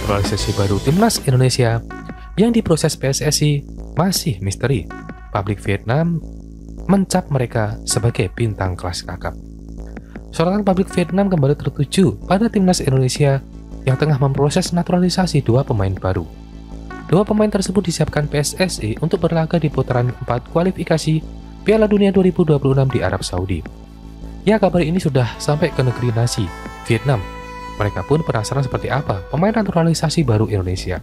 naturalisasi baru timnas Indonesia yang diproses PSSI masih misteri. Publik Vietnam mencap mereka sebagai bintang kelas kakap. Sorotan publik Vietnam kembali tertuju pada timnas Indonesia yang tengah memproses naturalisasi dua pemain baru. Dua pemain tersebut disiapkan PSSI untuk berlaga di putaran 4 kualifikasi Piala Dunia 2026 di Arab Saudi. Ya, kabar ini sudah sampai ke negeri nasi, Vietnam. Mereka pun penasaran seperti apa pemain naturalisasi baru Indonesia.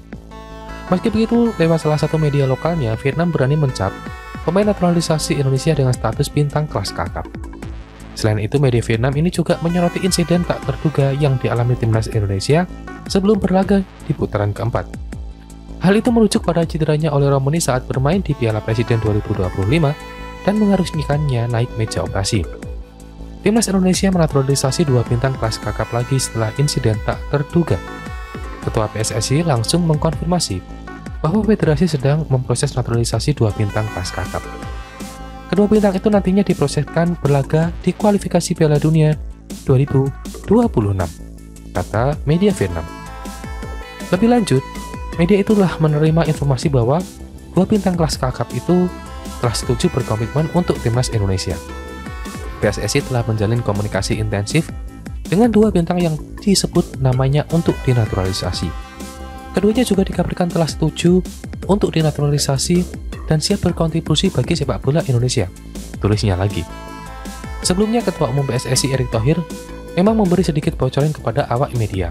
Meski begitu, lewat salah satu media lokalnya, Vietnam berani mencap pemain naturalisasi Indonesia dengan status bintang kelas kakap. Selain itu, media Vietnam ini juga menyoroti insiden tak terduga yang dialami timnas Indonesia sebelum berlaga di putaran keempat. Hal itu merujuk pada cederanya Oleh Romani saat bermain di Piala Presiden 2025 dan mengharuskannya naik meja operasi. Timnas Indonesia menaturalisasi dua bintang kelas kakap lagi setelah insiden tak terduga. Ketua PSSI langsung mengkonfirmasi bahwa federasi sedang memproses naturalisasi dua bintang kelas kakap. Kedua bintang itu nantinya diproseskan berlaga di kualifikasi Piala Dunia 2026, kata media Vietnam. Lebih lanjut, media itu telah menerima informasi bahwa dua bintang kelas kakap itu telah setuju berkomitmen untuk timnas Indonesia. PSSI telah menjalin komunikasi intensif dengan dua bintang yang disebut namanya untuk dinaturalisasi. Keduanya juga dikabarkan telah setuju untuk dinaturalisasi dan siap berkontribusi bagi sepak bola Indonesia, tulisnya lagi. Sebelumnya, Ketua Umum PSSI Erick Thohir memang memberi sedikit bocoran kepada awak media.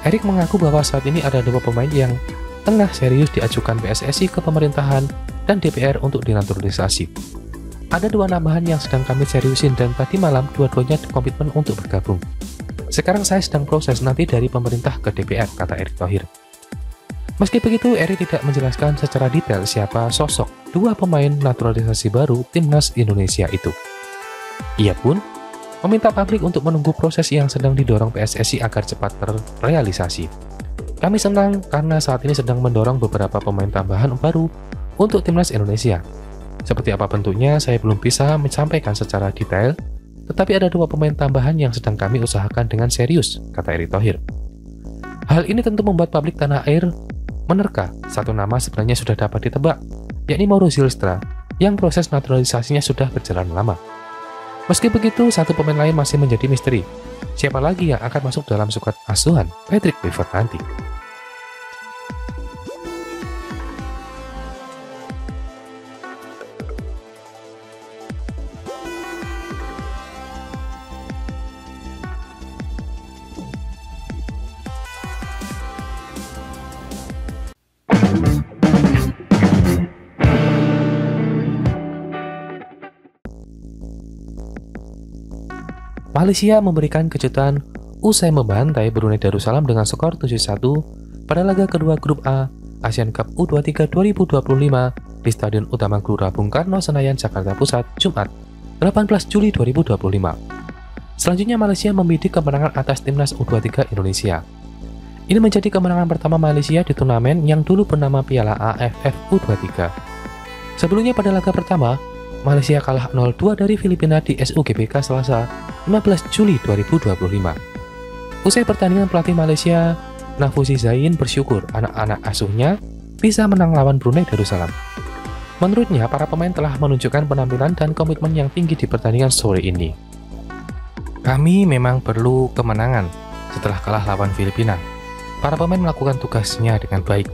Erick mengaku bahwa saat ini ada dua pemain yang tengah serius diajukan PSSI ke pemerintahan dan DPR untuk dinaturalisasi. Ada dua nambahan yang sedang kami seriusin dan tadi malam dua-duanya komitmen untuk bergabung. Sekarang saya sedang proses nanti dari pemerintah ke DPR, kata Erick Thohir. Meski begitu, Erick tidak menjelaskan secara detail siapa sosok dua pemain naturalisasi baru timnas Indonesia itu. Ia pun meminta publik untuk menunggu proses yang sedang didorong PSSI agar cepat terrealisasi. Kami senang karena saat ini sedang mendorong beberapa pemain tambahan baru untuk timnas Indonesia. Seperti apa bentuknya, saya belum bisa menyampaikan secara detail, tetapi ada dua pemain tambahan yang sedang kami usahakan dengan serius, kata Erick Thohir. Hal ini tentu membuat publik tanah air menerka. Satu nama sebenarnya sudah dapat ditebak, yakni Mauro Zylstra, yang proses naturalisasinya sudah berjalan lama. Meski begitu, satu pemain lain masih menjadi misteri. Siapa lagi yang akan masuk dalam skuad asuhan Patrick Kluivert nanti? Malaysia memberikan kejutan usai membantai Brunei Darussalam dengan skor 7-1 pada laga kedua grup A Asian Cup U23 2025 di Stadion Utama Gelora Bung Karno, Senayan, Jakarta Pusat, Jumat, 18 Juli 2025. Selanjutnya, Malaysia membidik kemenangan atas timnas U23 Indonesia. Ini menjadi kemenangan pertama Malaysia di turnamen yang dulu bernama Piala AFF U23. Sebelumnya pada laga pertama, Malaysia kalah 0-2 dari Filipina di SUGBK Selasa 15 Juli 2025. Usai pertandingan, pelatih Malaysia Nafuzi Zain bersyukur anak-anak asuhnya bisa menang lawan Brunei Darussalam. Menurutnya, para pemain telah menunjukkan penampilan dan komitmen yang tinggi di pertandingan sore ini. Kami memang perlu kemenangan setelah kalah lawan Filipina. Para pemain melakukan tugasnya dengan baik.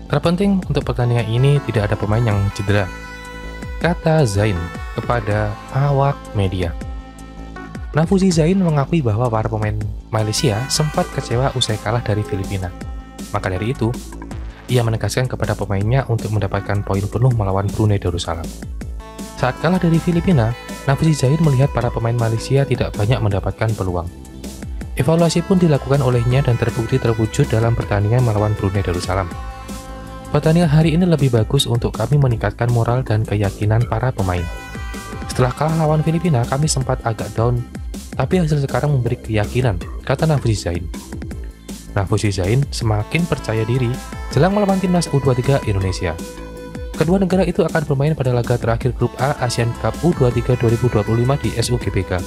Terpenting untuk pertandingan ini tidak ada pemain yang cedera, kata Zain kepada awak media. Nafuzi Zain mengakui bahwa para pemain Malaysia sempat kecewa usai kalah dari Filipina. Maka dari itu, ia menegaskan kepada pemainnya untuk mendapatkan poin penuh melawan Brunei Darussalam. Saat kalah dari Filipina, Nafuzi Zain melihat para pemain Malaysia tidak banyak mendapatkan peluang. Evaluasi pun dilakukan olehnya dan terbukti terwujud dalam pertandingan melawan Brunei Darussalam. Pertandingan hari ini lebih bagus untuk kami meningkatkan moral dan keyakinan para pemain. Setelah kalah lawan Filipina, kami sempat agak down, tapi hasil sekarang memberi keyakinan, kata Nafuzi Zain. Nafuzi Zain semakin percaya diri jelang melawan timnas U23 Indonesia. Kedua negara itu akan bermain pada laga terakhir grup A Asian Cup U23 2025 di SUGBK,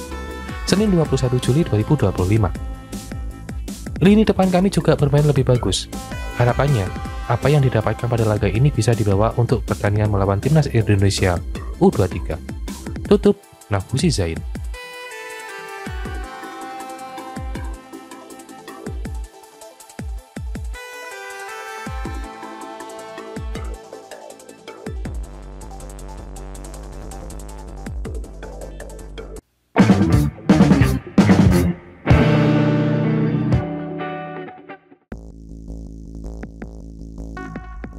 Senin 21 Juli 2025. Lini depan kami juga bermain lebih bagus. Harapannya, apa yang didapatkan pada laga ini bisa dibawa untuk pertandingan melawan timnas Indonesia U23. Tutup, Nafusi Zain.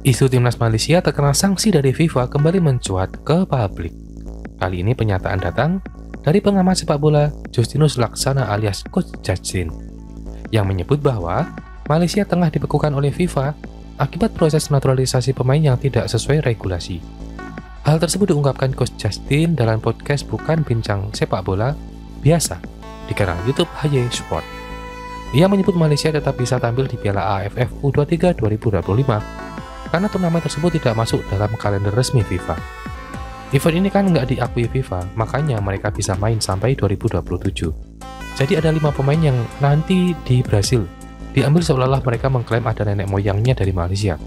Isu timnas Malaysia terkena sanksi dari FIFA kembali mencuat ke publik. Kali ini pernyataan datang dari pengamat sepak bola Justinus Laksana alias Coach Justin, yang menyebut bahwa Malaysia tengah dibekukan oleh FIFA akibat proses naturalisasi pemain yang tidak sesuai regulasi. Hal tersebut diungkapkan Coach Justin dalam podcast Bukan Bincang Sepak Bola Biasa di kanal YouTube HY Sport. Ia menyebut Malaysia tetap bisa tampil di Piala AFF U23 2025 karena turnamen tersebut tidak masuk dalam kalender resmi FIFA. Event ini kan nggak diakui FIFA, makanya mereka bisa main sampai 2027. Jadi ada 5 pemain yang nanti di Brasil diambil seolah-olah mereka mengklaim ada nenek moyangnya dari Malaysia,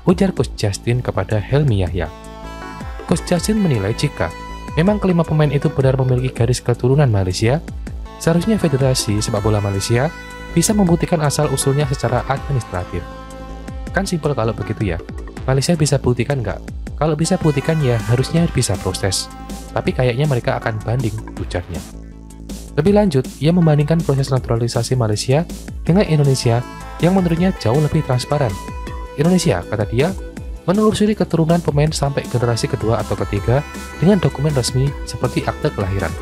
ujar Coach Justin kepada Helmi Yahya. Coach Justin menilai jika memang kelima pemain itu benar memiliki garis keturunan Malaysia, seharusnya Federasi Sepak Bola Malaysia bisa membuktikan asal-usulnya secara administratif. Kan simpel kalau begitu ya. Malaysia bisa buktikan nggak? Kalau bisa buktikan ya harusnya bisa proses. Tapi kayaknya mereka akan banding, ujarnya. Lebih lanjut, ia membandingkan proses naturalisasi Malaysia dengan Indonesia yang menurutnya jauh lebih transparan. Indonesia, kata dia, menelusuri keturunan pemain sampai generasi kedua atau ketiga dengan dokumen resmi seperti akte kelahiran.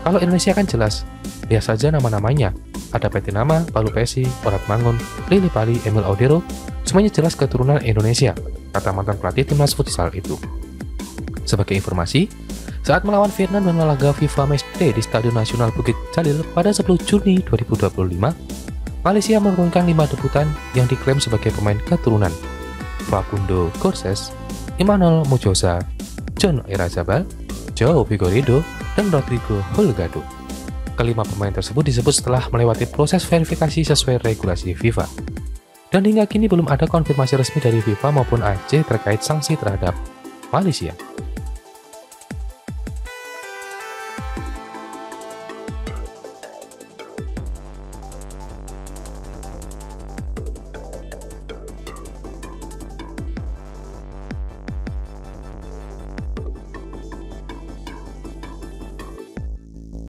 Kalau Indonesia kan jelas, lihat saja nama-namanya. Ada PT Nama, Palu Pesi, Orat Mangun, Lili Pali, Emil Audero, semuanya jelas keturunan Indonesia, kata mantan pelatih timnas futsal itu. Sebagai informasi, saat melawan Vietnam dalam laga FIFA Matchday di Stadion Nasional Bukit Jalil pada 10 Juni 2025, Malaysia menurunkan 5 debutan yang diklaim sebagai pemain keturunan: Facundo Garces, Emmanuel Mujosa, John Oyarzabal, João Figueiredo, dan Rodrigo Holgado. Kelima pemain tersebut disebut setelah melewati proses verifikasi sesuai regulasi FIFA. Dan hingga kini belum ada konfirmasi resmi dari FIFA maupun AFC terkait sanksi terhadap Malaysia.